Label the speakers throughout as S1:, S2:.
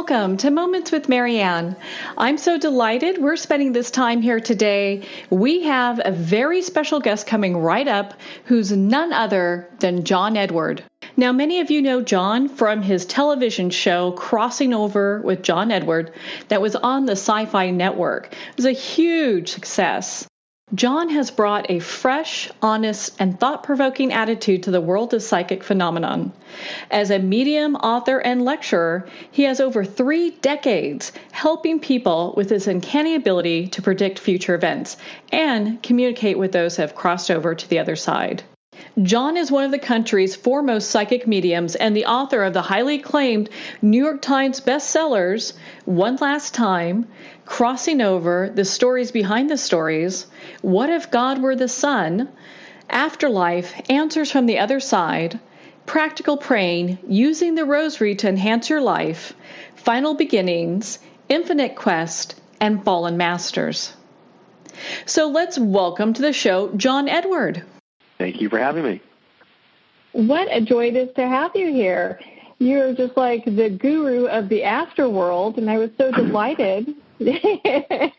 S1: welcome to Moments with Marianne. I'm so delighted we're spending this time here today. We have a very special guest coming right up who's none other than John Edward. Now, many of you know John from his television show, Crossing Over with John Edward, that was on the Sci-Fi Network. It was a huge success. John has brought a fresh, honest, and thought-provoking attitude to the world of psychic phenomenon. As a medium, author, and lecturer, he has over 3 decades helping people with his uncanny ability to predict future events and communicate with those who have crossed over to the other side. John is one of the country's foremost psychic mediums and the author of the highly acclaimed New York Times bestsellers, One Last Time, Crossing Over, The Stories Behind the Stories, What If God Were the Sun, AfterLife, Answers from the Other Side, Practical Praying, Using the Rosary to Enhance Your Life, Final Beginnings, Infinite Quest, and Fallen Masters. So let's welcome to the show John Edward.
S2: Thank you for having me.
S3: What a joy it is to have you here. You're just like the guru of the afterworld, and I was so delighted to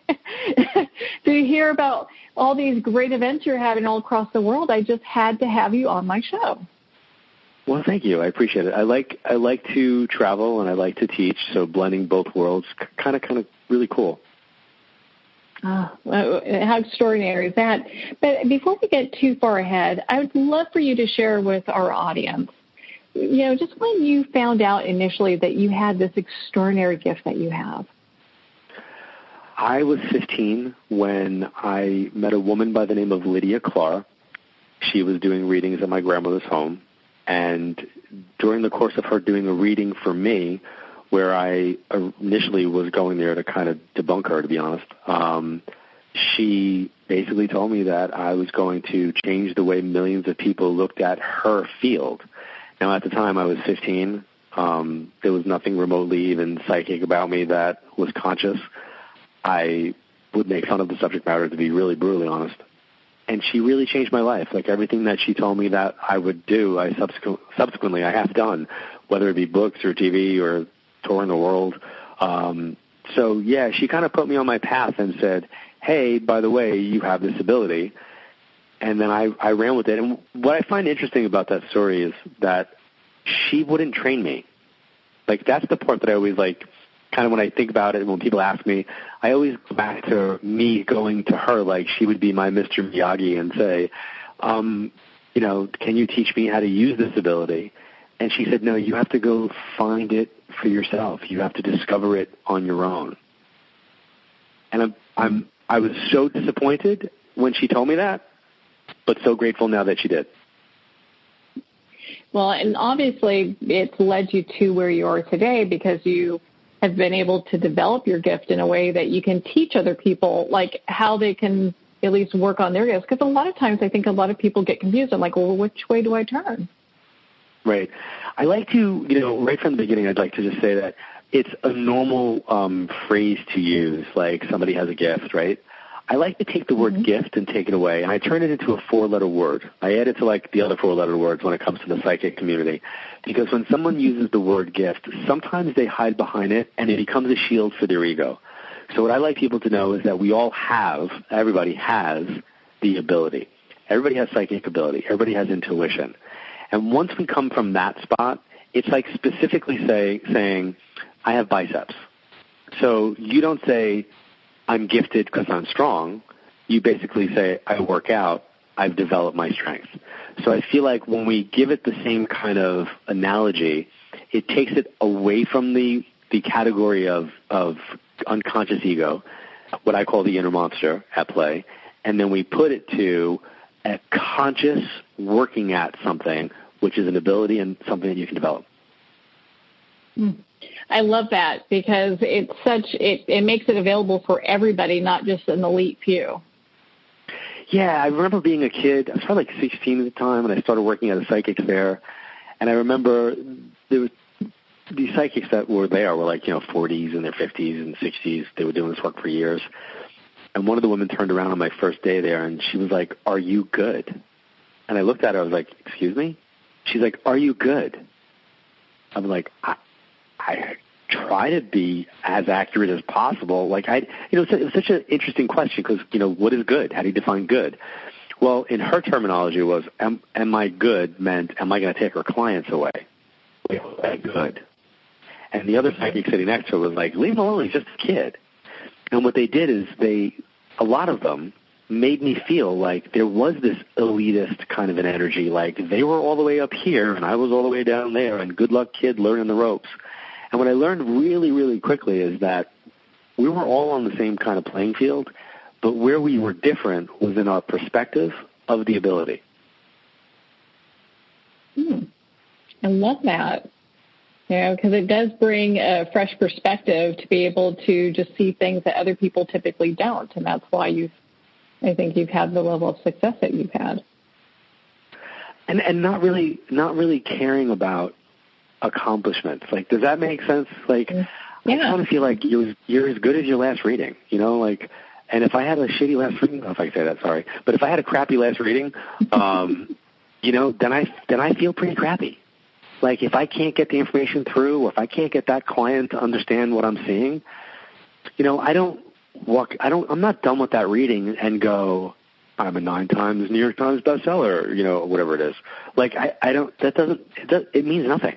S3: hear about all these great events you're having all across the world. I just had to have you on my show.
S2: Well, thank you. I appreciate it. I like to travel and I like to teach, so blending both worlds kind of really cool.
S3: Oh, how extraordinary is that? But before we get too far ahead, I would love for you to share with our audience, just when you found out initially that you had this extraordinary gift that you have.
S2: I was 15 when I met a woman by the name of Lydia Clark. She was doing readings at my grandmother's home, and during the course of her doing a reading for me, where I initially was going there to kind of debunk her, to be honest, she basically told me that I was going to change the way millions of people looked at her field. Now, at the time, I was 15. There was nothing remotely even psychic about me that was conscious. I would make fun of the subject matter, to be really brutally honest. And she really changed my life. Like everything that she told me that I would do, I subsequently have done, whether it be books or TV or touring the world. So, yeah, she kind of put me on my path and said, hey, by the way, you have this ability. And then I ran with it. And what I find interesting about that story is that she wouldn't train me. Like, that's the part that I always kind of when I think about it, when people ask me, I always go back to me going to her like she would be my Mr. Miyagi and say, can you teach me how to use this ability? And she said, no, you have to go find it for yourself. You have to discover it on your own. And I was so disappointed when she told me that, but so grateful now that she did.
S3: Well, and obviously it's led you to where you are today because you have been able to develop your gift in a way that you can teach other people, like how they can at least work on their gifts. Because a lot of times I think a lot of people get confused. I'm like, well, which way do I turn?
S2: Right. I like to, right from the beginning, I'd like to just say that it's a normal phrase to use, like somebody has a gift, right? I like to take the word gift and take it away, and I turn it into a 4-letter word. I add it to the other 4-letter words when it comes to the psychic community, because when someone uses the word gift, sometimes they hide behind it, and it becomes a shield for their ego. So what I like people to know is that everybody has the ability. Everybody has psychic ability. Everybody has intuition. And once we come from that spot, it's like specifically saying, I have biceps. So you don't say, I'm gifted because I'm strong. You basically say, I work out, I've developed my strength. So I feel like when we give it the same kind of analogy, it takes it away from the category of unconscious ego, what I call the inner monster at play, and then we put it to a conscious working at something, which is an ability and something that you can develop.
S3: I love that because it makes it available for everybody, not just an elite few.
S2: Yeah, I remember being a kid. I was probably 16 at the time, and I started working at a psychic fair. And I remember there was these psychics that were there were 40s and their 50s and 60s. They were doing this work for years. And one of the women turned around on my first day there, and she was like, "Are you good?" And I looked at her. I was like, "Excuse me?" She's like, "Are you good?" I'm like, try to be as accurate as possible. Like it was such an interesting question because, what is good? How do you define good? Well, in her terminology was, am I good meant, am I going to take her clients away? Wait, was I good? And the other psychic sitting next to her was like, leave him alone, he's just a kid. And what they did is a lot of them made me feel like there was this elitist kind of an energy, like they were all the way up here and I was all the way down there, and good luck, kid, learning the ropes. And what I learned really, really quickly is that we were all on the same kind of playing field, but where we were different was in our perspective of the ability.
S3: I love that. Because it does bring a fresh perspective to be able to just see things that other people typically don't, and that's why I think you've had the level of success that you've had.
S2: And not really caring about accomplishments. Like, does that make sense? Like, I kind of feel like you're as good as your last reading, like, and if I had a shitty last reading, I don't know if I can say that, sorry, but if I had a crappy last reading, then I feel pretty crappy. Like, if I can't get the information through, or if I can't get that client to understand what I'm seeing, I'm not done with that reading and go, I'm a 9 times New York Times bestseller, whatever it is. Like, it means nothing.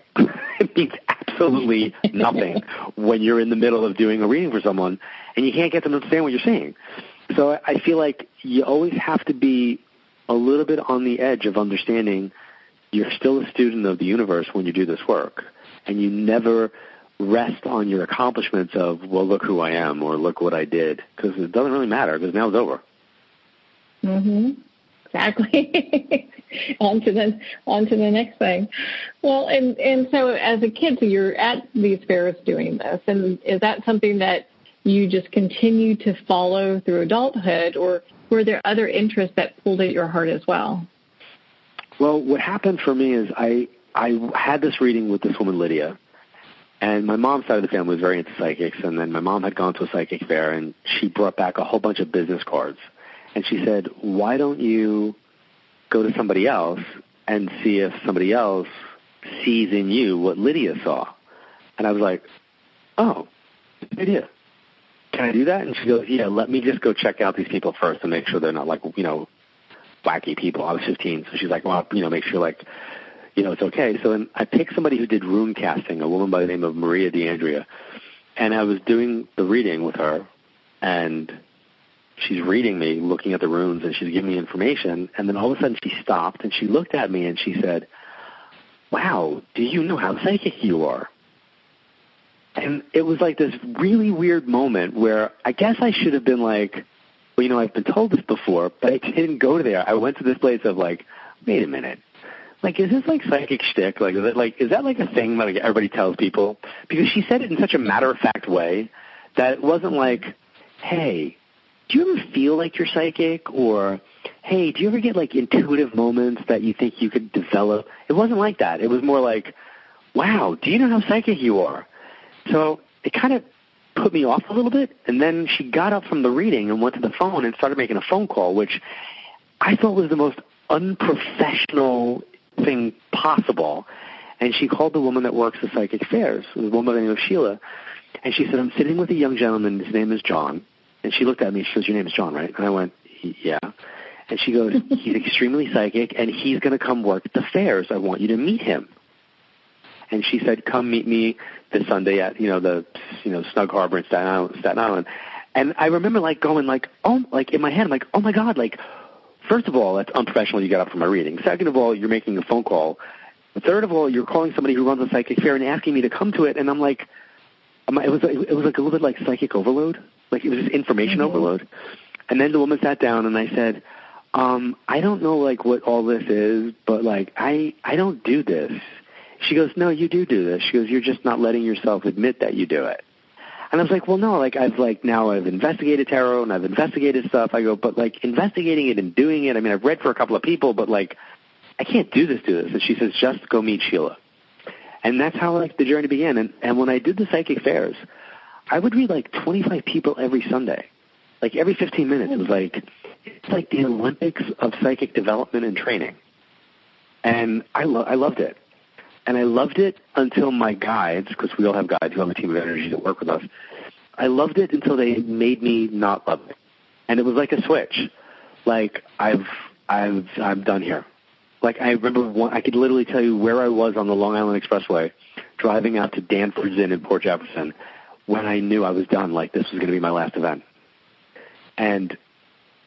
S2: It means absolutely nothing when you're in the middle of doing a reading for someone and you can't get them to understand what you're saying. So I feel like you always have to be a little bit on the edge of understanding you're still a student of the universe when you do this work, and you never rest on your accomplishments of, well, look who I am, or look what I did, because it doesn't really matter, because now it's over.
S3: Exactly. on to the next thing. Well, and so as a kid, so you're at these fairs doing this, and is that something that you just continue to follow through adulthood, or were there other interests that pulled at your heart as well?
S2: Well, what happened for me is I had this reading with this woman, Lydia, and my mom's side of the family was very into psychics, and then my mom had gone to a psychic fair, and she brought back a whole bunch of business cards. And she said, why don't you go to somebody else and see if somebody else sees in you what Lydia saw? And I was like, oh, good idea. Can I do that? And she goes, yeah, let me just go check out these people first and make sure they're not like, wacky people. I was 15, so she's like, well, make sure, like, it's okay. So then I picked somebody who did rune casting, a woman by the name of Maria D'Andrea, and I was doing the reading with her, and she's reading me, looking at the runes, and she's giving me information, and then all of a sudden she stopped, and she looked at me, and she said, wow, do you know how psychic you are? And it was like this really weird moment where I guess I should have been like, well, I've been told this before, but I didn't go there. I went to this place of like, wait a minute. Like, is this like psychic shtick? Like, is that like a thing that like everybody tells people? Because she said it in such a matter-of-fact way that it wasn't like, hey, do you ever feel like you're psychic? Or, hey, do you ever get like intuitive moments that you think you could develop? It wasn't like that. It was more like, wow, do you know how psychic you are? So it kind of put me off a little bit, and then she got up from the reading and went to the phone and started making a phone call, which I thought was the most unprofessional thing possible. And she called the woman that works the psychic fairs, the woman by the name of Sheila, and she said, I'm sitting with a young gentleman, his name is John. And she looked at me, she goes, your name is John, right? And I went, yeah. And she goes, he's extremely psychic, and he's going to come work at the fairs. I want you to meet him. And she said, come meet me this Sunday at, the Snug Harbor in Staten Island. And I remember like going like, oh, like in my head, I'm like, oh my God, like, first of all, that's unprofessional. You got up from my reading. Second of all, you're making a phone call. Third of all, you're calling somebody who runs a psychic fair and asking me to come to it. And I'm like, it was like a little bit like psychic overload. Like it was just information overload. And then the woman sat down and I said, I don't know like what all this is, but like I don't do this. She goes, no, you do this. She goes, you're just not letting yourself admit that you do it. And I was like, well, no, like I've investigated tarot and I've investigated stuff. I go, but like investigating it and doing it, I mean, I've read for a couple of people, but like I can't do this. And she says, just go meet Sheila. And that's how like the journey began. And when I did the psychic fairs, I would read like 25 people every Sunday, like every 15 minutes. It was like, it's like the Olympics of psychic development and training. And I loved it. And I loved it until my guides, because we all have guides who have a team of energy that work with us, I loved it until they made me not love it. And it was like a switch. Like, I'm done here. Like, I remember I could literally tell you where I was on the Long Island Expressway, driving out to Danford's Inn in Port Jefferson, when I knew I was done, like this was going to be my last event. And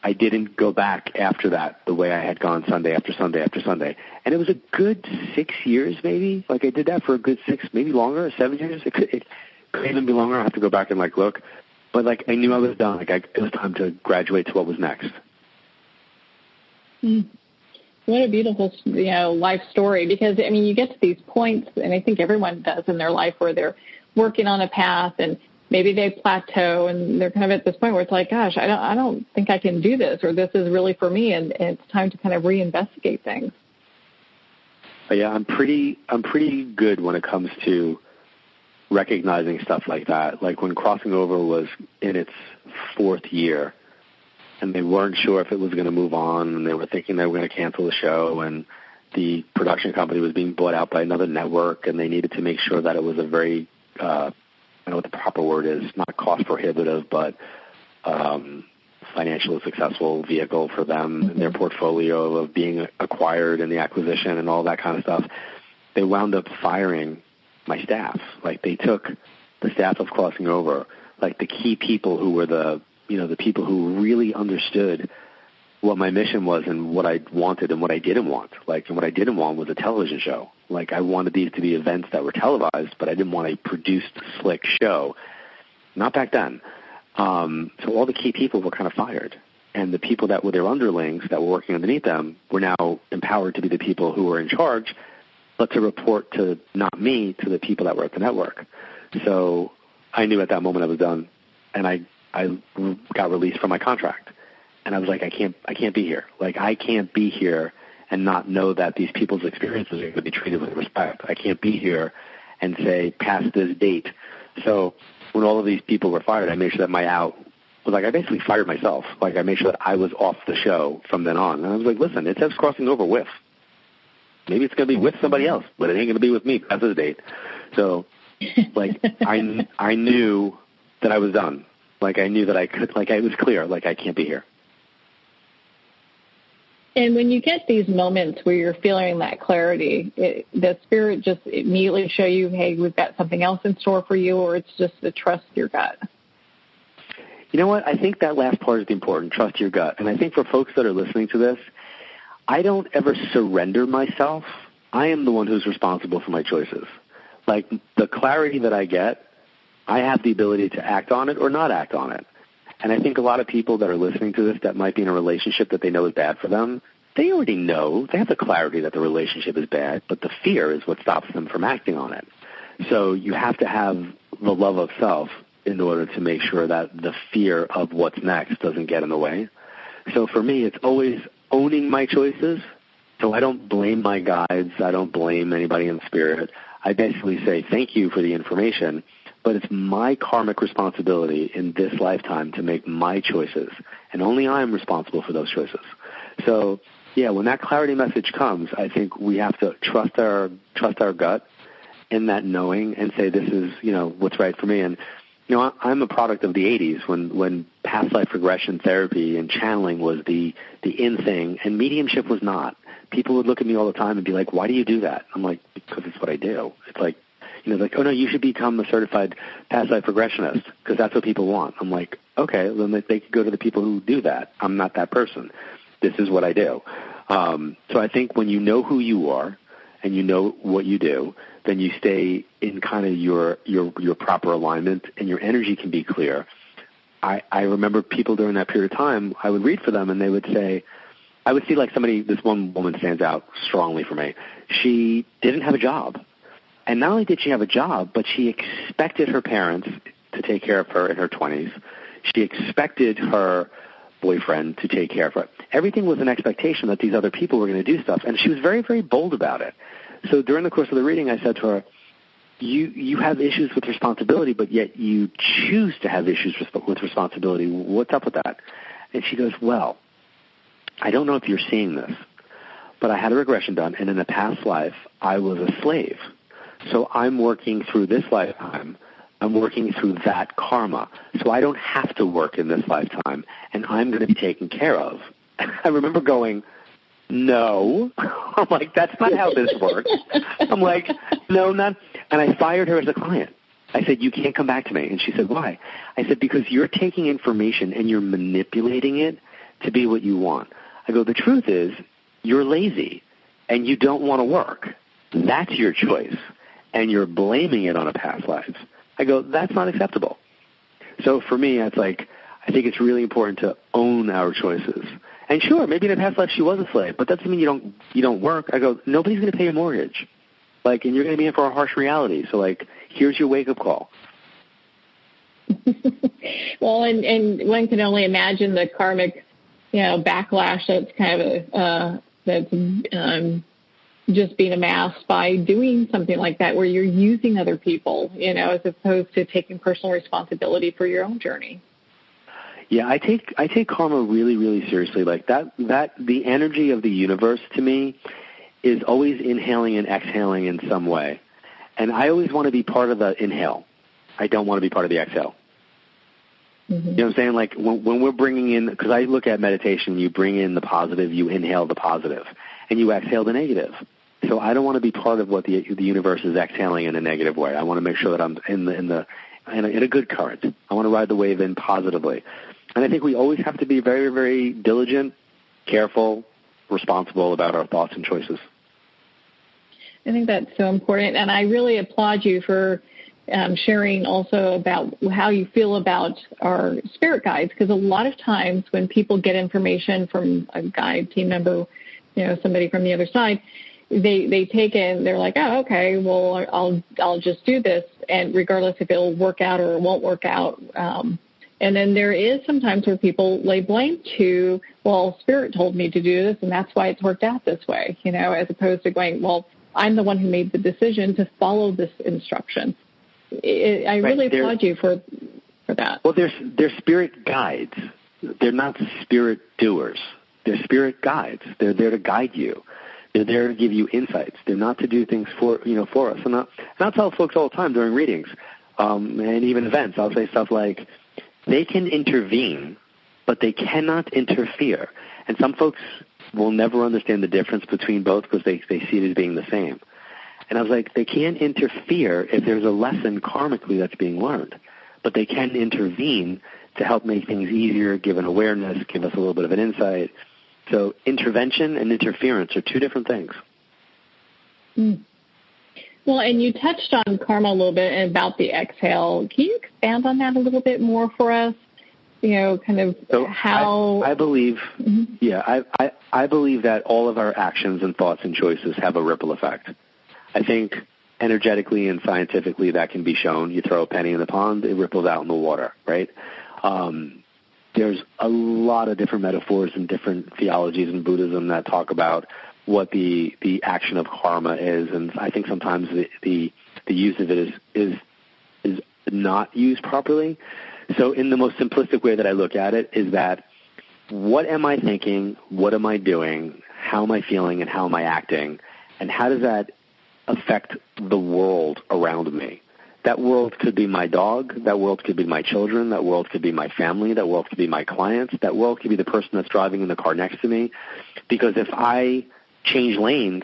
S2: I didn't go back after that the way I had gone Sunday after Sunday after Sunday. And it was a good 6 years maybe. Like, I did that for a good 6, maybe longer, 7 years. It could even be longer. I have to go back and, like, look. But, like, I knew I was done. Like, it was time to graduate to what was next.
S3: What a beautiful, life story. Because, I mean, you get to these points, and I think everyone does in their life, where they're working on a path and maybe they plateau and they're kind of at this point where it's like, gosh, I don't think I can do this, or this is really for me, and it's time to kind of reinvestigate things.
S2: Yeah, I'm pretty good when it comes to recognizing stuff like that. Like when Crossing Over was in its 4th year, and they weren't sure if it was going to move on, and they were thinking they were going to cancel the show, and the production company was being bought out by another network, and they needed to make sure that it was a very, I don't know what the proper word is, not cost prohibitive, but financially successful vehicle for them in their portfolio of being acquired and the acquisition and all that kind of stuff. They wound up firing my staff. Like, they took the staff of Crossing Over, like the key people who were the people who really understood what my mission was and what I wanted and what I didn't want. Like, and what I didn't want was a television show. Like, I wanted these to be events that were televised, but I didn't want a produced, slick show. Not back then. So all the key people were kind of fired. And the people that were their underlings that were working underneath them were now empowered to be the people who were in charge, but to report to not me, to the people that were at the network. So I knew at that moment I was done, and I got released from my contract. And I was like, I can't be here. Like, I can't be here and not know that these people's experiences are going to be treated with respect. I can't be here and say, past this date. So when all of these people were fired, I made sure that my out was like, I basically fired myself. Like, I made sure that I was off the show from then on. And I was like, listen, it says Crossing Over with. Maybe it's going to be with somebody else, but it ain't going to be with me past this date. So, like, I knew that I was done. Like, I knew that I could, like, it was clear, like, I can't be here.
S3: And when you get these moments where you're feeling that clarity, the spirit just immediately show you, hey, we've got something else in store for you, or it's just to trust your gut?
S2: You know what? I think that last part is the important, trust your gut. And I think for folks that are listening to this, I don't ever surrender myself. I am the one who's responsible for my choices. Like, the clarity that I get, I have the ability to act on it or not act on it. And I think a lot of people that are listening to this that might be in a relationship that they know is bad for them, they already know. They have the clarity that the relationship is bad, but the fear is what stops them from acting on it. So you have to have the love of self in order to make sure that the fear of what's next doesn't get in the way. So for me, it's always owning my choices. So I don't blame my guides. I don't blame anybody in spirit. I basically say thank you for the information, but it's my karmic responsibility in this lifetime to make my choices, and only I am responsible for those choices. So, yeah, when that clarity message comes, I think we have to trust our gut in that knowing and say this is, what's right for me. And, I'm a product of the 80s when past life regression therapy and channeling was the in thing, and mediumship was not. People would look at me all the time and be like, why do you do that? I'm like, because it's what I do. It's like, like, oh, no, you should become a certified past life regressionist because that's what people want. I'm like, okay, then they could go to the people who do that. I'm not that person. This is what I do. So I think when you know who you are and you know what you do, then you stay in kind of your proper alignment and your energy can be clear. I remember people during that period of time, I would read for them and they would say, I would see like this one woman stands out strongly for me. She didn't have a job. And not only did she have a job, but she expected her parents to take care of her in her 20s. She expected her boyfriend to take care of her. Everything was an expectation that these other people were going to do stuff. And she was very, very bold about it. So during the course of the reading, I said to her, you have issues with responsibility, but yet you choose to have issues with responsibility. What's up with that? And she goes, well, I don't know if you're seeing this, but I had a regression done, and in a past life, I was a slave. So I'm working through this lifetime. I'm working through that karma. So I don't have to work in this lifetime, and I'm going to be taken care of. I remember going, no. I'm like, that's not how this works. I'm like, no, not. And I fired her as a client. I said, you can't come back to me. And she said, why? I said, because you're taking information and you're manipulating it to be what you want. I go, the truth is, you're lazy and you don't want to work. That's your choice. And you're blaming it on a past life. I go, that's not acceptable. So for me, it's like, I think it's really important to own our choices. And sure, maybe in a past life she was a slave, but that doesn't mean you don't work. I go, nobody's going to pay your mortgage. Like, and you're going to be in for a harsh reality. So, like, here's your wake-up call.
S3: Well, and one can only imagine the karmic, backlash that's kind of that's just being amassed by doing something like that, where you're using other people, as opposed to taking personal responsibility for your own journey.
S2: Yeah, I take karma really, really seriously. Like that the energy of the universe to me is always inhaling and exhaling in some way. And I always want to be part of the inhale. I don't want to be part of the exhale. Mm-hmm. You know what I'm saying? Like when we're bringing in, because I look at meditation, you bring in the positive, you inhale the positive, and you exhale the negative. So I don't want to be part of what the universe is exhaling in a negative way. I want to make sure that I'm in a good current. I want to ride the wave in positively. And I think we always have to be very, very diligent, careful, responsible about our thoughts and choices.
S3: I think that's so important, and I really applaud you for sharing also about how you feel about our spirit guides, because a lot of times when people get information from a guide, team member, somebody from the other side, they take it and they're like, oh, okay, well, I'll just do this, and regardless if it'll work out or it won't work out. And then there is sometimes where people lay blame to, well, Spirit told me to do this, and that's why it's worked out this way, as opposed to going, well, I'm the one who made the decision to follow this instruction. I really applaud you for that.
S2: Well, they're spirit guides. They're not spirit doers. They're spirit guides. They're there to guide you. They're there to give you insights. They're not to do things for us. And I'll tell folks all the time during readings and even events, I'll say stuff like, they can intervene, but they cannot interfere. And some folks will never understand the difference between both because they see it as being the same. And I was like, they can't interfere if there's a lesson karmically that's being learned, but they can intervene to help make things easier, give an awareness, give us a little bit of an insight. So intervention and interference are two different things.
S3: Mm. Well, and you touched on karma a little bit and about the exhale. Can you expand on that a little bit more for us? Kind of
S2: so
S3: how...
S2: I believe,
S3: mm-hmm.
S2: I believe that all of our actions and thoughts and choices have a ripple effect. I think energetically and scientifically that can be shown. You throw a penny in the pond, it ripples out in the water, right? There's a lot of different metaphors and different theologies in Buddhism that talk about what the action of karma is, and I think sometimes the use of it is not used properly. So in the most simplistic way that I look at it is that what am I thinking, what am I doing, how am I feeling, and how am I acting, and how does that affect the world around me? That world could be my dog, that world could be my children, that world could be my family, that world could be my clients, that world could be the person that's driving in the car next to me. Because if I change lanes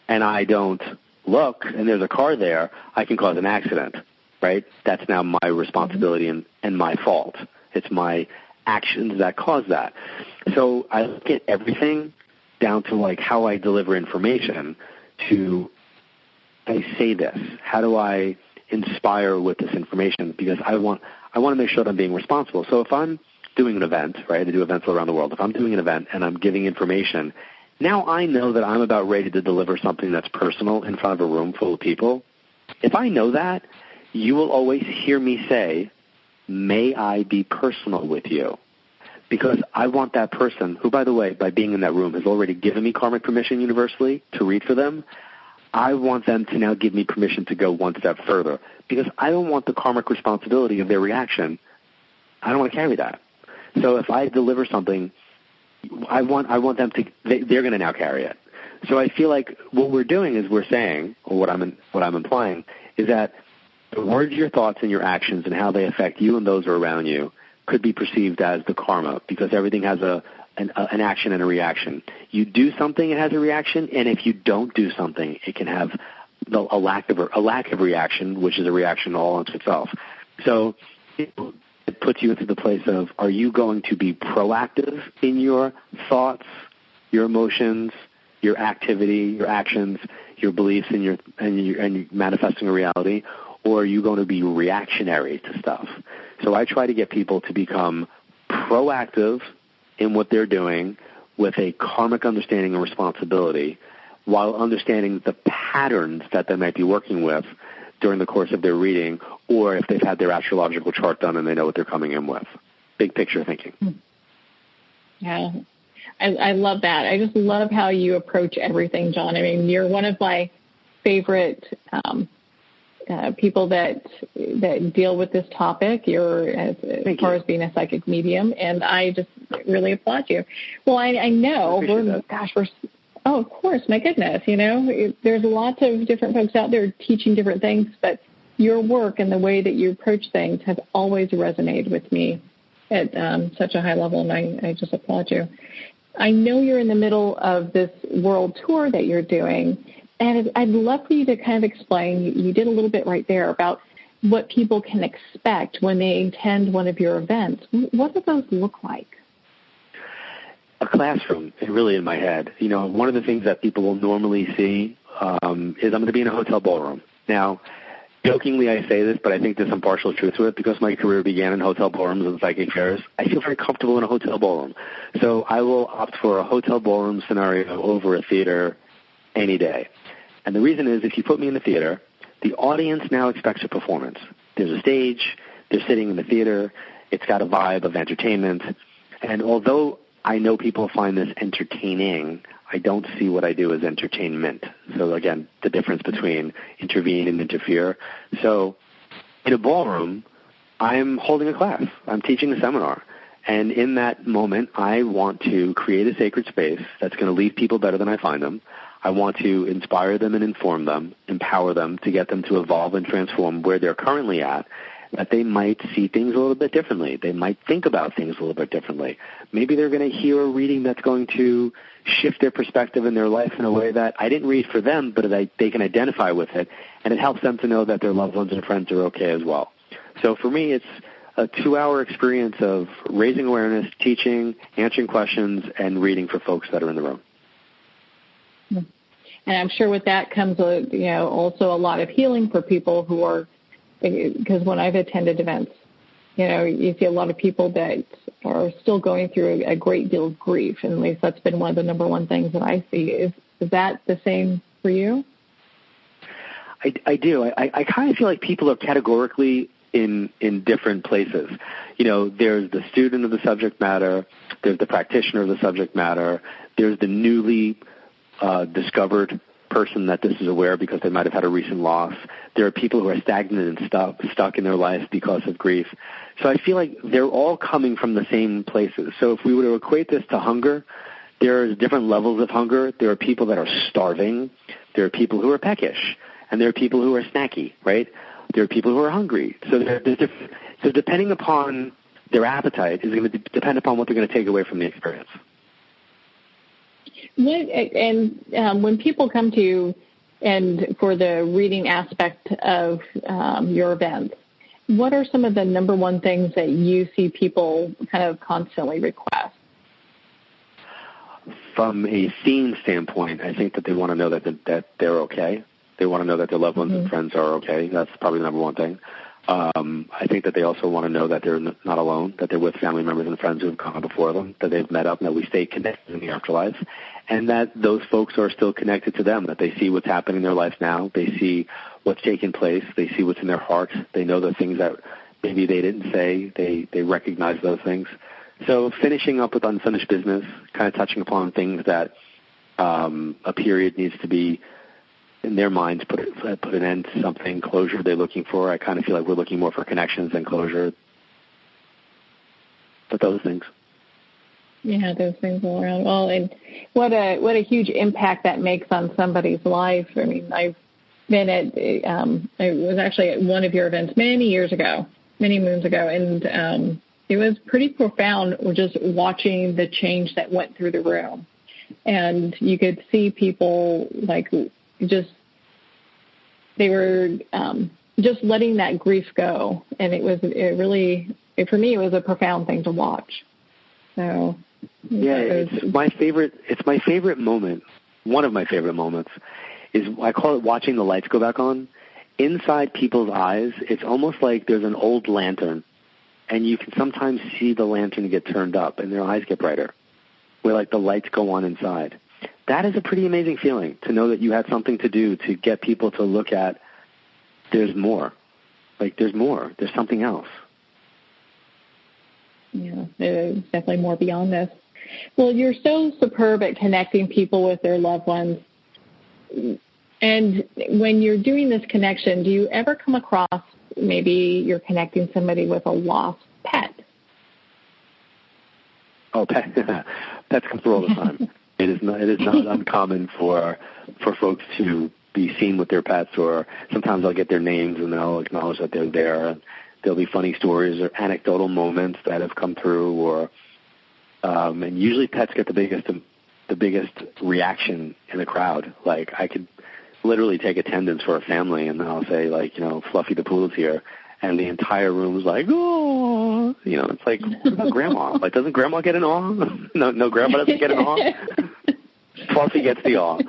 S2: and I don't look and there's a car there, I can cause an accident, right? That's now my responsibility and my fault. It's my actions that cause that. So I look at everything down to like how I deliver information to, I say this, how do I inspire with this information, because I want to make sure that I'm being responsible. So if I'm doing an event, right, I do events all around the world. If I'm doing an event and I'm giving information, now I know that I'm about ready to deliver something that's personal in front of a room full of people. If I know that, you will always hear me say, may I be personal with you? Because I want that person, who, by the way, by being in that room, has already given me karmic permission universally to read for them. I want them to now give me permission to go one step further, because I don't want the karmic responsibility of their reaction. I don't want to carry that. So if I deliver something, I want them to, they're going to now carry it. So I feel like what we're doing is we're saying, or what I'm implying, is that the words, your thoughts, and your actions and how they affect you and those around you could be perceived as the karma, because everything has an action and a reaction. You do something, it has a reaction, and if you don't do something, it can have a lack of reaction, which is a reaction all unto itself. So it puts you into the place of, are you going to be proactive in your thoughts, your emotions, your activity, your actions, your beliefs, and manifesting a reality, or are you going to be reactionary to stuff? So I try to get people to become proactive in what they're doing with a karmic understanding and responsibility, while understanding the patterns that they might be working with during the course of their reading, or if they've had their astrological chart done and they know what they're coming in with. Big picture thinking.
S3: Yeah, I love that. I just love how you approach everything, John. I mean, you're one of my favorite people that deal with this topic. You're as far as being a psychic medium, and I just really applaud you. Well, I know oh, of course, my goodness, there's lots of different folks out there teaching different things, but your work and the way that you approach things have always resonated with me at such a high level, and I just applaud you. I know you're in the middle of this world tour that you're doing, and I'd love for you to kind of explain, you did a little bit right there, about what people can expect when they attend one of your events. What do those look like?
S2: A classroom, really, in my head. One of the things that people will normally see is I'm going to be in a hotel ballroom. Now, jokingly I say this, but I think there's some partial truth to it, because my career began in hotel ballrooms and psychic fairs. I feel very comfortable in a hotel ballroom. So I will opt for a hotel ballroom scenario over a theater any day. And the reason is, if you put me in the theater, the audience now expects a performance. There's a stage, they're sitting in the theater, it's got a vibe of entertainment, and although I know people find this entertaining, I don't see what I do as entertainment. So again, the difference between intervene and interfere. So in a ballroom, I'm holding a class. I'm teaching a seminar. And in that moment, I want to create a sacred space that's going to leave people better than I find them. I want to inspire them and inform them, empower them to get them to evolve and transform where they're currently at, that they might see things a little bit differently. They might think about things a little bit differently. Maybe they're going to hear a reading that's going to shift their perspective in their life in a way that I didn't read for them, but they can identify with it, and it helps them to know that their loved ones and friends are okay as well. So for me, it's a 2-hour experience of raising awareness, teaching, answering questions, and reading for folks that are in the room.
S3: And I'm sure with that comes, also a lot of healing for people who are, because when I've attended events, you see a lot of people that are still going through a great deal of grief, and at least that's been one of the number one things that I see. Is that the same for you?
S2: I do. I kind of feel like people are categorically in different places. There's the student of the subject matter, there's the practitioner of the subject matter, there's the newly discovered person that this is aware because they might have had a recent loss. There are people who are stagnant and stuck in their life because of grief. So I feel like they're all coming from the same places. So if we were to equate this to hunger, there are different levels of hunger. There are people that are starving. There are people who are peckish. And there are people who are snacky, right? There are people who are hungry. So depending upon their appetite is going to depend upon what they're going to take away from the experience.
S3: When people come to you and for the reading aspect of your events, what are some of the number one things that you see people kind of constantly request?
S2: From a theme standpoint, I think that they want to know that they're okay. They want to know that their loved ones and friends are okay. That's probably the number one thing. I think that they also want to know that they're not alone, that they're with family members and friends who have gone before them, that they've met up, and that we stay connected in the afterlife, and that those folks are still connected to them, that they see what's happening in their life now, they see what's taking place, they see what's in their hearts, they know the things that maybe they didn't say, they recognize those things. So finishing up with unfinished business, kind of touching upon things that a period needs to be, in their minds, put an end to something, closure they're looking for. I kind of feel like we're looking more for connections than closure. But those things.
S3: Yeah, those things all around. Well, and what a huge impact that makes on somebody's life. I mean, I've been at, I was actually at one of your events many moons ago, and it was pretty profound just watching the change that went through the room. And you could see people like they were just letting that grief go. And for me, it was a profound thing to watch. So
S2: yeah, it's my favorite moment. One of my favorite moments is, I call it watching the lights go back on. Inside people's eyes, it's almost like there's an old lantern, and you can sometimes see the lantern get turned up and their eyes get brighter, where like the lights go on inside. That is a pretty amazing feeling, to know that you had something to do to get people to look at, there's more. Like, there's more. There's something else.
S3: Yeah, there's definitely more beyond this. Well, you're so superb at connecting people with their loved ones. And when you're doing this connection, do you ever come across, maybe you're connecting somebody with a lost pet?
S2: Oh, pets come through all the time. It is not uncommon for folks to be seen with their pets, or sometimes I'll get their names and they'll acknowledge that they're there. And there'll be funny stories or anecdotal moments that have come through, or and usually pets get the biggest reaction in the crowd. Like, I could literally take attendance for a family, and then I'll say, like, Fluffy the poodle's here, and the entire room is like, oh, it's like, what about Grandma? Like, doesn't Grandma get an awe? No, Grandma doesn't get an awe. Fluffy gets the awe.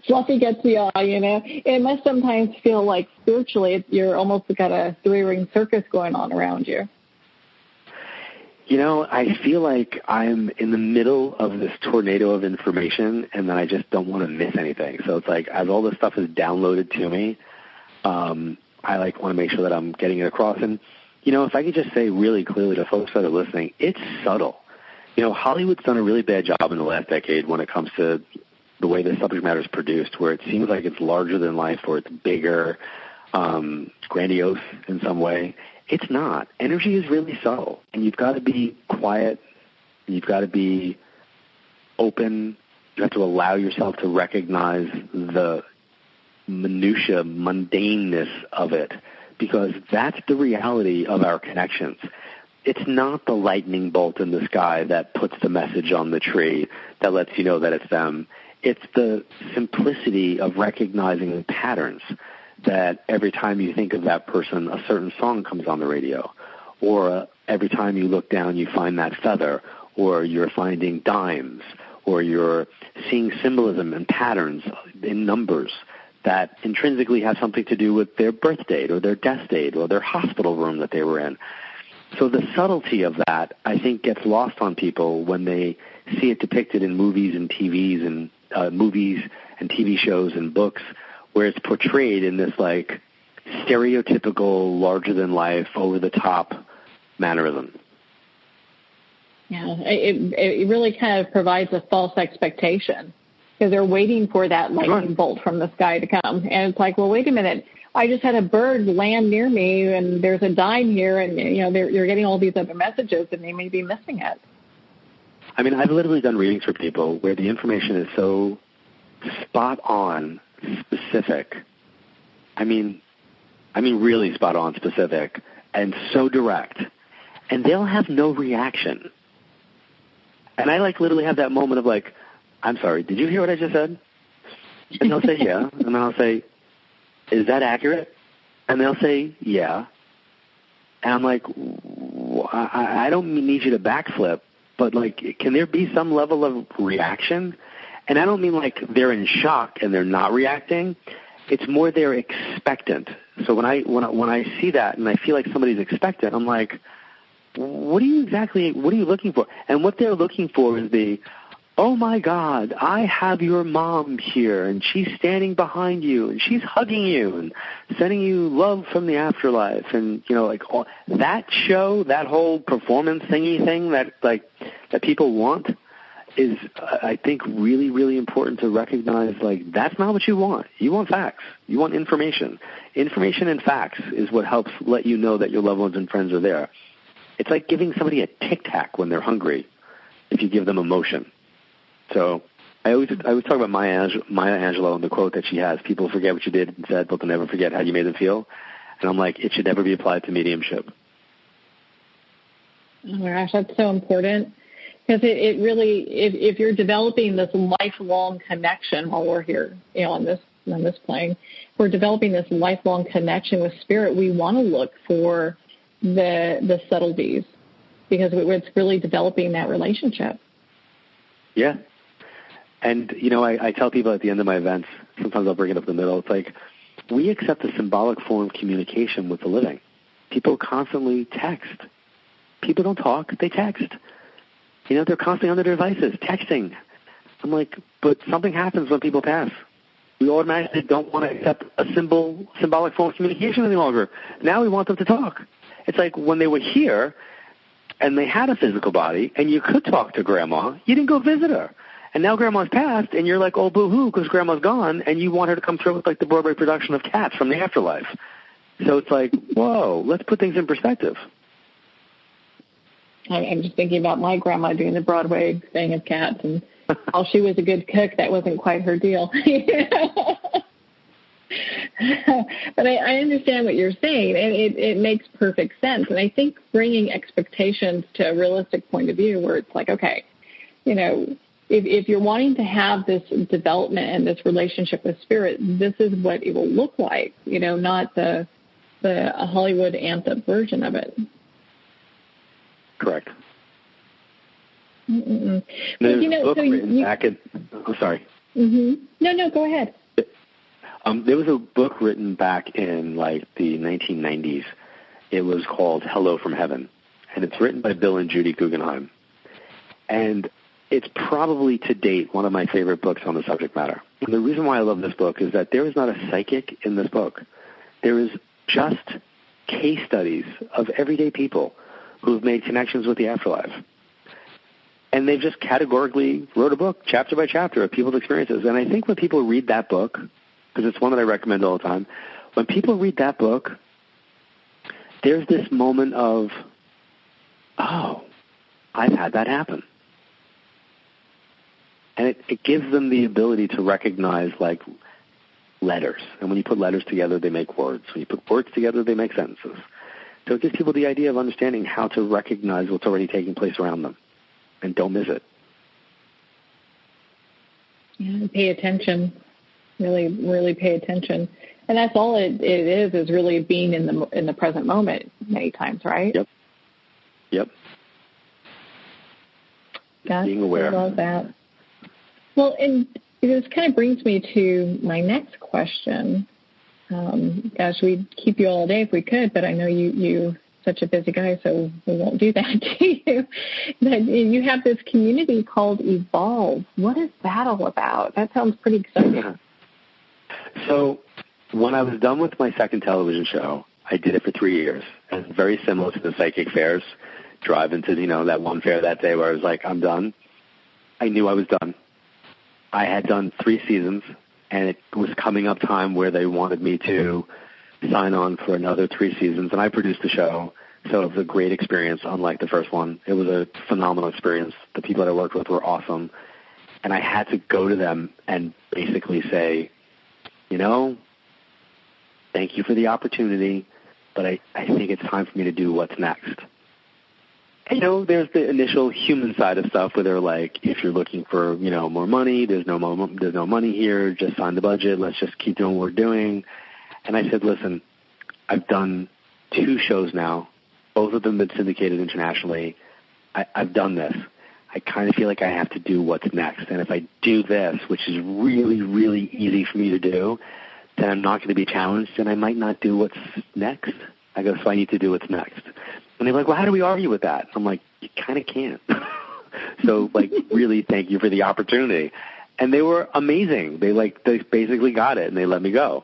S3: Fluffy gets the awe, It must sometimes feel like spiritually you're almost got a three-ring circus going on around you.
S2: I feel like I'm in the middle of this tornado of information, and then I just don't want to miss anything. So it's like, as all this stuff is downloaded to me, I want to make sure that I'm getting it across. And, if I could just say really clearly to folks that are listening, it's subtle. Hollywood's done a really bad job in the last decade when it comes to the way the subject matter is produced, where it seems like it's larger than life, or it's bigger, grandiose in some way. It's not. Energy is really subtle, and you've got to be quiet, and you've got to be open. You have to allow yourself to recognize the minutia, mundaneness of it, because that's the reality of our connections. It's not the lightning bolt in the sky that puts the message on the tree that lets you know that it's them. It's the simplicity of recognizing patterns, that every time you think of that person, a certain song comes on the radio, or every time you look down, you find that feather, or you're finding dimes, or you're seeing symbolism and patterns in numbers that intrinsically have something to do with their birth date or their death date or their hospital room that they were in. So the subtlety of that, I think, gets lost on people when they see it depicted in movies and TV shows and books, where it's portrayed in this like stereotypical, larger-than-life, over-the-top mannerism.
S3: Yeah, it really kind of provides a false expectation, because they're waiting for that lightning bolt from the sky to come. And it's like, well, wait a minute, I just had a bird land near me, and there's a dime here, and you're getting all these other messages, and they may be missing it.
S2: I mean, I've literally done readings for people where the information is so spot on, specific. I mean really spot on, specific, and so direct, and they'll have no reaction. And I literally have that moment of like, I'm sorry, did you hear what I just said? And they'll say, yeah. And then I'll say, is that accurate? And they'll say, yeah. And I'm like, I don't need you to backflip, but can there be some level of reaction? And I don't mean they're in shock and they're not reacting. It's more they're expectant. So when I see that and I feel like somebody's expectant, I'm like, what are you looking for? And what they're looking for is oh my God, I have your mom here, and she's standing behind you, and she's hugging you and sending you love from the afterlife, and all that show, that whole performance thingy thing that people want is, I think, really, really important to recognize. That's not what you want. You want facts. You want information. Information and facts is what helps let you know that your loved ones and friends are there. It's like giving somebody a Tic Tac when they're hungry if you give them emotion. So I always talk about Maya Angelou and the quote that she has, people forget what you did and said, but they'll never forget how you made them feel. And I'm like, it should never be applied to mediumship.
S3: Oh my gosh, that's so important. Because it really, if you're developing this lifelong connection while we're here, on this plane, we're developing this lifelong connection with spirit. We want to look for the subtleties because it's really developing that relationship.
S2: Yeah. And, I tell people at the end of my events, sometimes I'll bring it up in the middle, it's like we accept a symbolic form of communication with the living. People constantly text. People don't talk, they text. They're constantly on their devices, texting. I'm like, but something happens when people pass. We automatically don't want to accept a symbolic form of communication any longer. Now we want them to talk. It's like when they were here and they had a physical body and you could talk to Grandma, you didn't go visit her. And now Grandma's passed and you're like, oh, boo-hoo, because Grandma's gone, and you want her to come through with like the Broadway production of Cats from the Afterlife. So it's like, whoa, let's put things in perspective.
S3: I'm just thinking about my grandma doing the Broadway thing of Cats, and while she was a good cook, that wasn't quite her deal. But I understand what you're saying, and it makes perfect sense. And I think bringing expectations to a realistic point of view where it's like, okay, if you're wanting to have this development and this relationship with spirit, this is what it will look like, not the Hollywood amped up version of it.
S2: Correct.
S3: Mm-mm.
S2: There's a book written back in... I'm sorry.
S3: Mm-hmm. No, go ahead.
S2: There was a book written back in, like, the 1990s. It was called Hello from Heaven, and it's written by Bill and Judy Guggenheim. And it's probably, to date, one of my favorite books on the subject matter. And the reason why I love this book is that there is not a psychic in this book. There is just case studies of everyday people who've made connections with the afterlife. And they've just categorically wrote a book, chapter by chapter, of people's experiences. And I think when people read that book, because it's one that I recommend all the time, when people read that book, there's this moment of, oh, I've had that happen. And it gives them the ability to recognize, like, letters. And when you put letters together, they make words. When you put words together, they make sentences. So it gives people the idea of understanding how to recognize what's already taking place around them and don't miss it.
S3: Yeah, pay attention. Really, really pay attention. And that's all it is really being in the present moment many times, right?
S2: Yep. Being aware.
S3: I love that. Well, and this kind of brings me to my next question. Gosh, we'd keep you all day if we could, but I know you're such a busy guy, so we won't do that to you. But you have this community called Evolve. What is that all about? That sounds pretty exciting.
S2: So when I was done with my second television show, I did it for 3 years. And very similar to the psychic fairs, driving to, that one fair that day where I was like, I'm done. I knew I was done. I had done 3 seasons, and it was coming up time where they wanted me to sign on for another 3 seasons, and I produced the show. So it was a great experience, unlike the first one. It was a phenomenal experience. The people that I worked with were awesome. And I had to go to them and basically say, thank you for the opportunity, but I think it's time for me to do what's next. And, there's the initial human side of stuff where they're like, if you're looking for, more money, there's no money here, just sign the budget, let's just keep doing what we're doing. And I said, listen, I've done 2 shows now. Both of them have been syndicated internationally. I've done this. I kind of feel like I have to do what's next. And if I do this, which is really, really easy for me to do, then I'm not going to be challenged, and I might not do what's next. I go, so I need to do what's next. And they're like, well, how do we argue with that? I'm like, you kind of can't. So, really thank you for the opportunity. And they were amazing. They basically got it, and they let me go.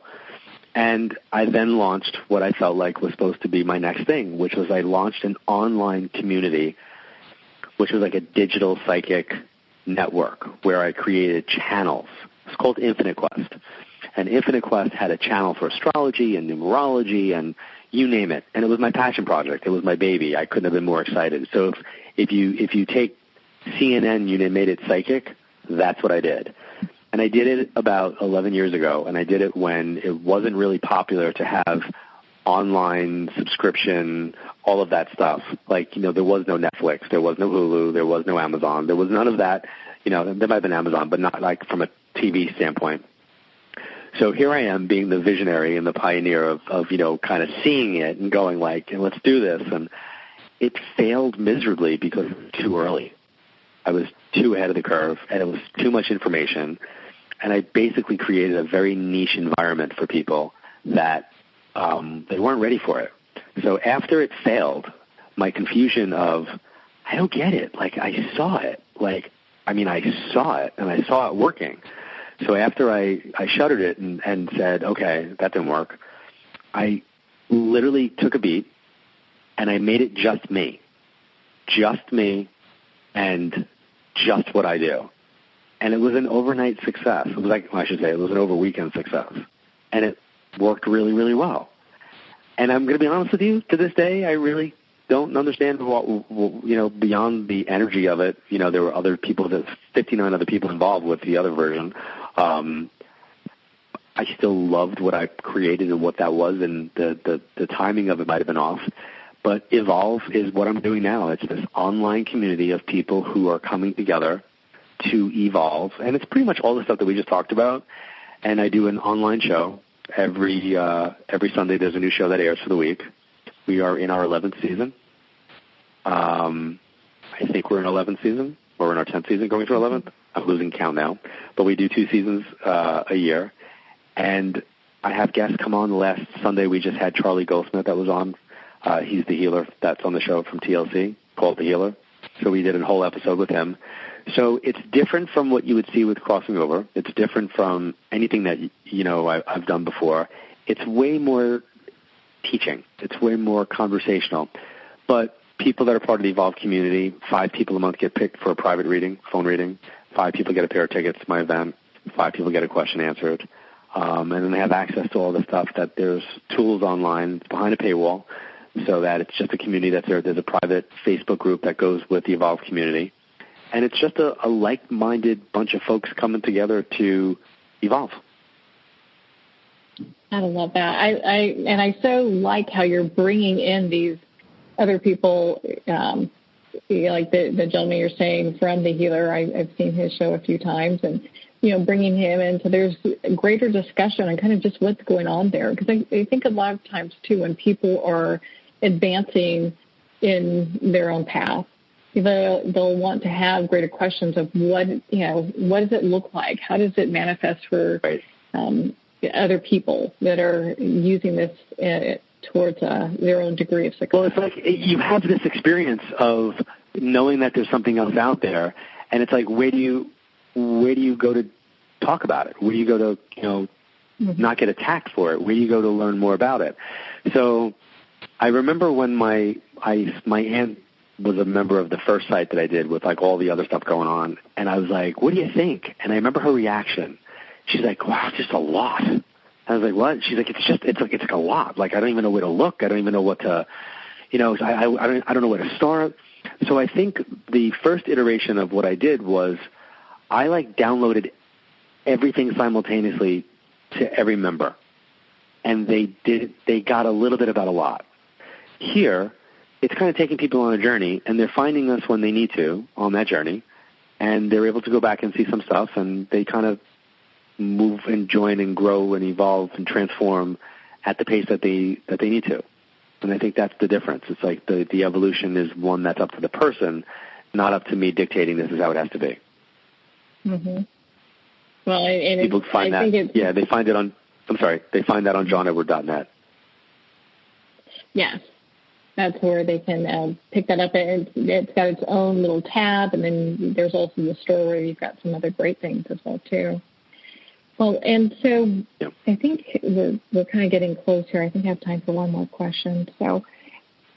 S2: And I then launched what I felt like was supposed to be my next thing, which was I launched an online community, which was like a digital psychic network where I created channels. It's called Infinite Quest. And Infinite Quest had a channel for astrology and numerology and you name it. And it was my passion project. It was my baby. I couldn't have been more excited. So if you take CNN, you made it psychic, that's what I did. And I did it about 11 years ago, and I did it when it wasn't really popular to have online subscription, all of that stuff. Like, there was no Netflix, there was no Hulu, there was no Amazon, there was none of that. There might have been Amazon, but not like from a TV standpoint. So here I am being the visionary and the pioneer of kind of seeing it and going like, let's do this. And it failed miserably because it was too early. I was too ahead of the curve, and it was too much information. And I basically created a very niche environment for people that they weren't ready for it. So after it failed, my confusion of, I don't get it. Like, I saw it. I saw it, and I saw it working. So after I shuttered it and said, okay, that didn't work, I literally took a beat, and I made it just me and just what I do. And it was an overnight success. It was it was an over-weekend success. And it worked really, really well. And I'm going to be honest with you, to this day, I really don't understand beyond the energy of it. There were other people, 59 other people involved with the other version. I still loved what I created and what that was, and the timing of it might have been off. But Evolve is what I'm doing now. It's this online community of people who are coming together to evolve. And it's pretty much all the stuff that we just talked about. And I do an online show. Every Sunday there's a new show that airs for the week. We are in our 11th season. I think we're in 11th season, or in our 10th season going to 11th. I'm losing count now. But we do 2 seasons a year. And I have guests come on. Last Sunday we just had Charlie Goldsmith that was on. He's the healer that's on the show from TLC, called The Healer. So we did a whole episode with him. So it's different from what you would see with Crossing Over. It's different from anything that, I've done before. It's way more teaching. It's way more conversational. But people that are part of the Evolve community, 5 people a month get picked for a private reading, phone reading. 5 people get a pair of tickets to my event. 5 people get a question answered. And then they have access to all the stuff that there's tools online behind a paywall, so that it's just a community that's there. There's a private Facebook group that goes with the Evolve community. And it's just a like-minded bunch of folks coming together to evolve.
S3: I love that. I so like how you're bringing in these other people, like the gentleman you're saying from The Healer. I've seen his show a few times, and bringing him in, so there's greater discussion on kind of just what's going on there. Because I think a lot of times too, when people are advancing in their own path, they'll want to have greater questions of what does it look like? How does it manifest for other people that are using this towards their own degree of success?
S2: Well, it's like you have this experience of knowing that there's something else out there, and it's like, where do you go to talk about it? Where do you go to, not get attacked for it? Where do you go to learn more about it? So I remember when my aunt was a member of the first site that I did with like all the other stuff going on, and I was like, what do you think? And I remember her reaction. She's like, wow, it's just a lot. I was like, what? She's like, it's like a lot. Like, I don't even know where to look. I don't even know what to, I don't know where to start. So I think the first iteration of what I did was I downloaded everything simultaneously to every member, and they got a little bit about a lot. Here, it's kind of taking people on a journey, and they're finding us when they need to on that journey, and they're able to go back and see some stuff, and they kind of move and join and grow and evolve and transform at the pace that they need to. And I think that's the difference. It's like the evolution is one that's up to the person, not up to me dictating this is how it has to be.
S3: Mm-hmm. Well, and
S2: people find that. Yeah, they find it on. I'm sorry, they find that on johnedward.net.
S3: Yes, that's where they can pick that up. It's got its own little tab, and then there's also the store where you've got some other great things as well too. Well, and so yeah. I think we're kind of getting close here. I think I have time for one more question. So,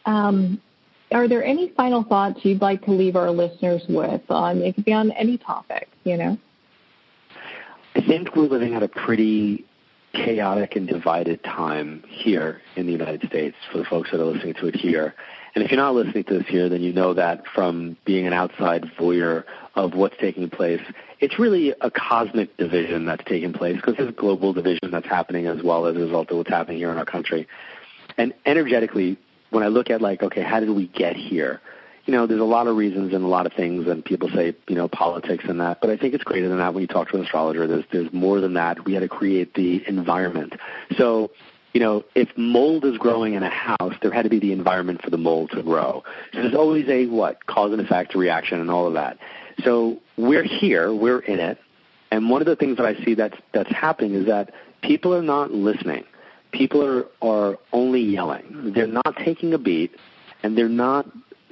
S3: are there any final thoughts you'd like to leave our listeners with on? It could be on any topic,
S2: I think we're living at a pretty chaotic and divided time here in the United States for the folks that are listening to it here. And if you're not listening to this here, then you know that from being an outside voyeur of what's taking place. It's really a cosmic division that's taking place because there's a global division that's happening as well as a result of what's happening here in our country. And energetically, when I look at like, okay, how did we get here? You know, there's a lot of reasons and a lot of things, and people say, you know, politics and that, but I think it's greater than that when you talk to an astrologer. There's more than that. We had to create the environment. So, you know, if mold is growing in a house, there had to be the environment for the mold to grow. So there's always a, cause and effect, reaction, and all of that. So we're here, we're in it, and one of the things that I see that's happening is that people are not listening. People are only yelling. They're not taking a beat, and they're not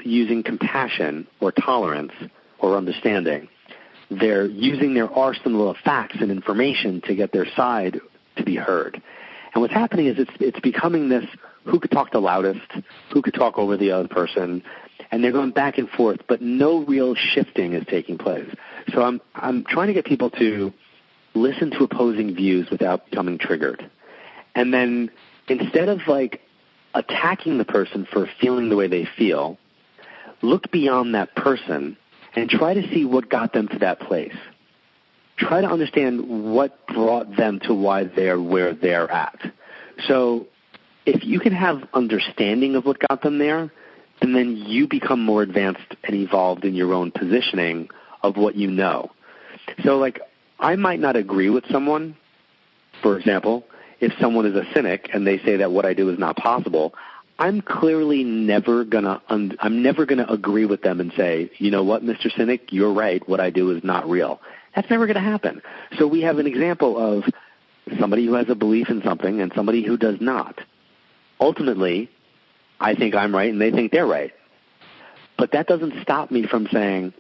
S2: using compassion or tolerance or understanding. They're using their arsenal of facts and information to get their side to be heard. And what's happening is it's becoming this who could talk the loudest, who could talk over the other person, and they're going back and forth, but no real shifting is taking place. So I'm trying to get people to listen to opposing views without becoming triggered. And then instead of like attacking the person for feeling the way they feel, look beyond that person and try to see what got them to that place. Try to understand what brought them to why they're where they're at. So if you can have understanding of what got them there, and then you become more advanced and evolved in your own positioning of what you know. So like I might not agree with someone, for example, if someone is a cynic and they say that what I do is not possible, I'm clearly never gonna agree with them and say, you know what, Mr. Cynic, you're right. What I do is not real. That's never going to happen. So we have an example of somebody who has a belief in something and somebody who does not. Ultimately, I think I'm right and they think they're right. But that doesn't stop me from saying,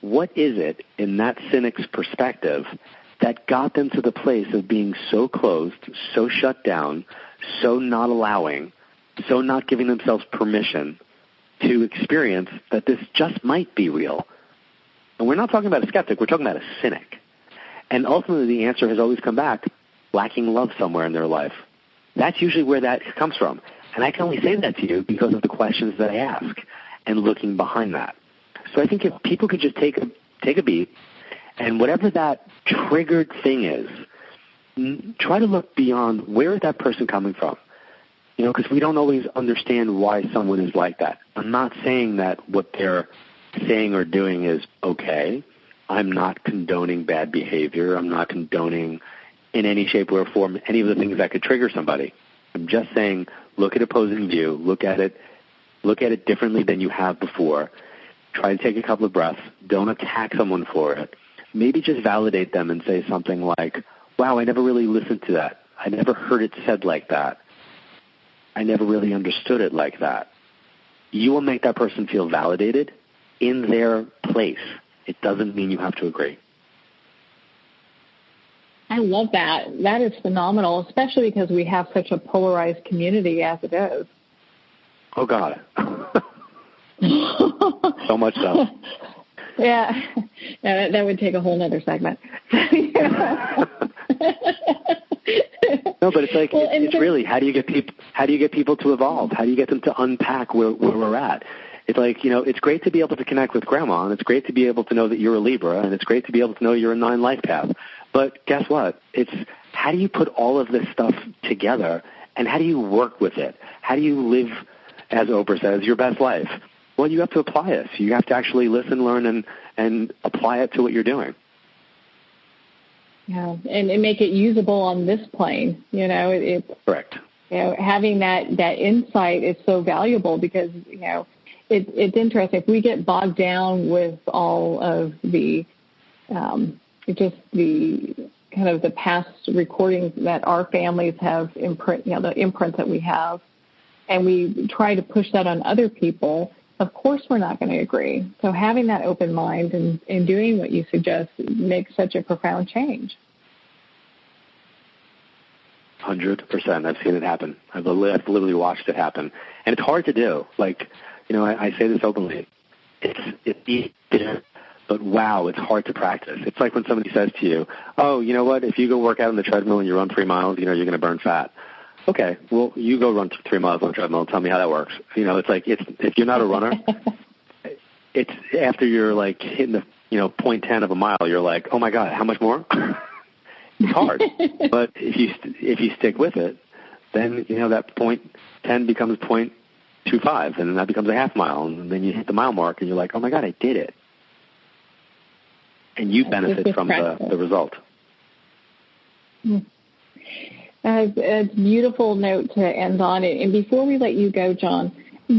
S2: what is it in that cynic's perspective that got them to the place of being so closed, so shut down, so not allowing, so not giving themselves permission to experience that this just might be real? And we're not talking about a skeptic, we're talking about a cynic. And ultimately the answer has always come back, lacking love somewhere in their life. That's usually where that comes from. And I can only say that to you because of the questions that I ask and looking behind that. So I think if people could just take a beat, and whatever that triggered thing is, try to look beyond where is that person coming from. You know, because we don't always understand why someone is like that. I'm not saying that what they're saying or doing is okay. I'm not condoning bad behavior. I'm not condoning in any shape or form any of the things that could trigger somebody. I'm just saying look at opposing view, look at it differently than you have before. Try to take a couple of breaths. Don't attack someone for it. Maybe just validate them and say something like, wow, I never really listened to that. I never heard it said like that. I never really understood it like that. You will make that person feel validated in their place. It doesn't mean you have to agree.
S3: I love that. That is phenomenal, especially because we have such a polarized community as it is.
S2: Oh, God. So much so.
S3: Yeah, that would take a whole other segment.
S2: No, but it's like it's really how do you get people to evolve? How do you get them to unpack where we're at? It's like, you know, it's great to be able to connect with Grandma, and it's great to be able to know that you're a Libra, and it's great to be able to know you're a 9 life path. But guess what? It's how do you put all of this stuff together, and how do you work with it? How do you live, as Oprah says, your best life? Well, you have to apply it. You have to actually listen, learn, and apply it to what you're doing.
S3: Yeah, and make it usable on this plane. You know, it's
S2: correct.
S3: You know, having that insight is so valuable because, you know, it's interesting. If we get bogged down with all of the just the kind of the past recordings that our families have the imprint that we have, and we try to push that on other people, of course we're not going to agree. So having that open mind and doing what you suggest makes such a profound change.
S2: 100%. I've seen it happen. I've literally watched it happen. And it's hard to do. Like, you know, I say this openly. It's easy to but wow, it's hard to practice. It's like when somebody says to you, oh, you know what, if you go work out on the treadmill and you run 3 miles, you're going to burn fat. Okay, well, you go run 3 miles on the treadmill and tell me how that works. It's like, if you're not a runner, it's after you're like hitting the, 0.10 of a mile, you're like, oh my God, how much more? It's hard. But if you stick with it, then, that 0.10 becomes 0.25, and then that becomes a half mile, and then you hit the mile mark, and you're like, oh my God, I did it. And you benefit from the result.
S3: A beautiful note to end on. And before we let you go, John,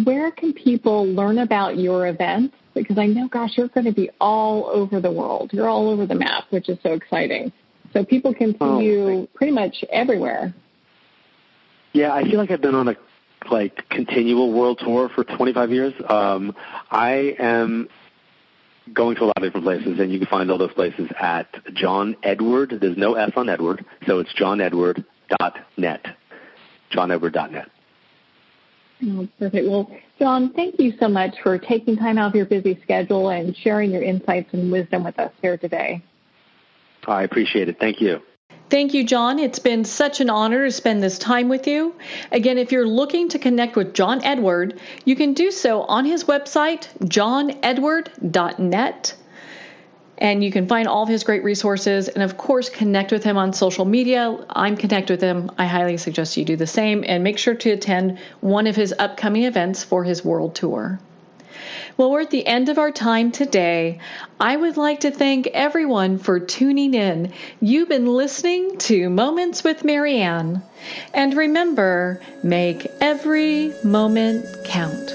S3: where can people learn about your events? Because I know, gosh, you're going to be all over the world. You're all over the map, which is so exciting. So people can see you pretty much everywhere.
S2: Yeah, I feel like I've been on a continual world tour for 25 years. I am going to a lot of different places, and you can find all those places at John Edward. There's no S on Edward, so it's johnedward.net. johnedward.net.
S3: Oh, perfect. Well, John, thank you so much for taking time out of your busy schedule and sharing your insights and wisdom with us here today.
S2: I appreciate it. Thank you.
S1: Thank you, John. It's been such an honor to spend this time with you. Again, if you're looking to connect with John Edward, you can do so on his website, johnedward.net. And you can find all of his great resources and, of course, connect with him on social media. I'm connected with him. I highly suggest you do the same and make sure to attend one of his upcoming events for his world tour. Well, we're at the end of our time today. I would like to thank everyone for tuning in. You've been listening to Moments with Marianne. And remember, make every moment count.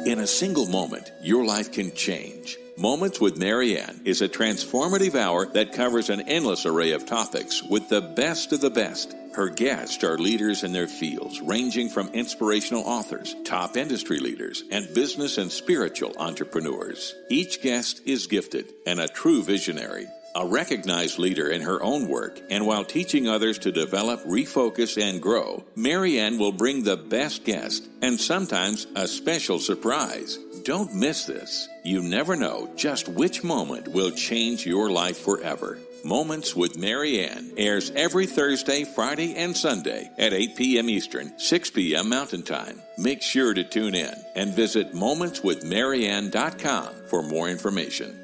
S4: In a single moment, your life can change. Moments with Marianne is a transformative hour that covers an endless array of topics with the best of the best. Her guests are leaders in their fields, ranging from inspirational authors, top industry leaders, and business and spiritual entrepreneurs. Each guest is gifted and a true visionary, a recognized leader in her own work, and while teaching others to develop, refocus, and grow, Marianne will bring the best guest and sometimes a special surprise. Don't miss this. You never know just which moment will change your life forever. Moments with Marianne airs every Thursday, Friday, and Sunday at 8 p.m. Eastern, 6 p.m. Mountain Time. Make sure to tune in and visit momentswithmarianne.com for more information.